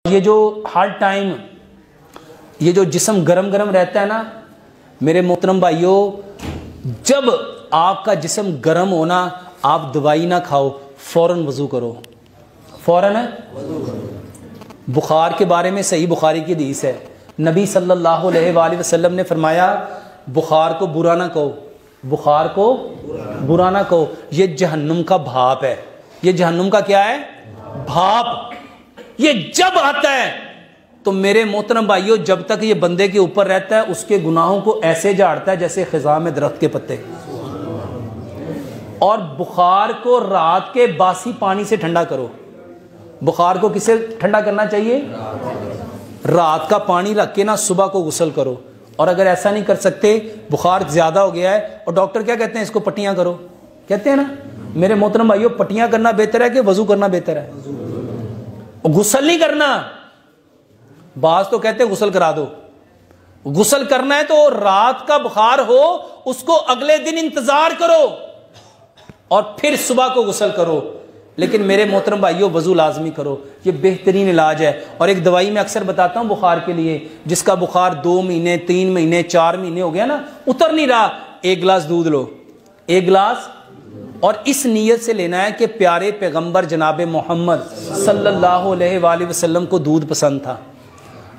یہ جو ہر ٹائم یہ جو جسم گرم گرم رہتا ہے نا میرے محترم بھائیوں، جب آپ کا جسم گرم ہونا آپ دوائی نہ کھاؤ، فوراً وضو کرو، فوراً بخار کے بارے میں صحیح بخاری کی حدیث ہے، نبی صلی اللہ علیہ وآلہ وسلم نے فرمایا بخار کو برا نہ کہو، بخار کو برا نہ کہو، یہ جہنم کا بھاپ ہے، یہ جہنم کا کیا ہے؟ بھاپ۔ یہ جب آتا ہے تو میرے محترم بھائیوں جب تک یہ بندے کے اوپر رہتا ہے اس کے گناہوں کو ایسے جھاڑتا ہے جیسے خزاں میں درخت کے پتے۔ اور بخار کو رات کے باسی پانی سے ٹھنڈا کرو۔ بخار کو کس سے ٹھنڈا کرنا چاہیے؟ رات کا پانی رکھ کے نا صبح کو غسل کرو۔ اور اگر ایسا نہیں کر سکتے، بخار زیادہ ہو گیا ہے اور ڈاکٹر کیا کہتے ہیں؟ اس کو پٹیاں کرو، کہتے ہیں نا میرے محترم بھائیوں، پٹیاں کرنا بہتر ہے کہ وضو کرنا بہتر ہے؟ غسل نہیں کرنا، بعض تو کہتے ہیں غسل کرا دو۔ غسل کرنا ہے تو رات کا بخار ہو اس کو اگلے دن انتظار کرو اور پھر صبح کو غسل کرو، لیکن میرے محترم بھائیوں وضو لازمی کرو، یہ بہترین علاج ہے۔ اور ایک دوائی میں اکثر بتاتا ہوں بخار کے لیے، جس کا بخار 2 مہینے 3 مہینے 4 مہینے ہو گیا نا، اتر نہیں رہا، 1 گلاس دودھ لو، 1 گلاس، اور اس نیت سے لینا ہے کہ پیارے پیغمبر جناب محمد صلی اللہ علیہ وآلہ وسلم کو دودھ پسند تھا۔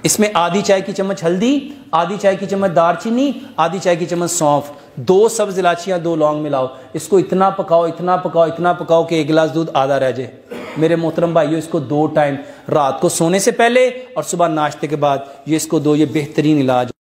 اس میں آدھی چائے کی چمچ ہلدی، آدھی چائے کی چمچ دار چینی، آدھی چائے کی چمچ سونف، 2 سبز الائچیاں 2 لونگ ملاؤ، اس کو اتنا پکاؤ اتنا پکاؤ اتنا پکاؤ کہ 1 گلاس دودھ آدھا رہ جائے۔ میرے محترم بھائیو اس کو 2 ٹائم، رات کو سونے سے پہلے اور صبح ناشتے کے بعد، یہ اس کو دو، یہ بہترین علاج۔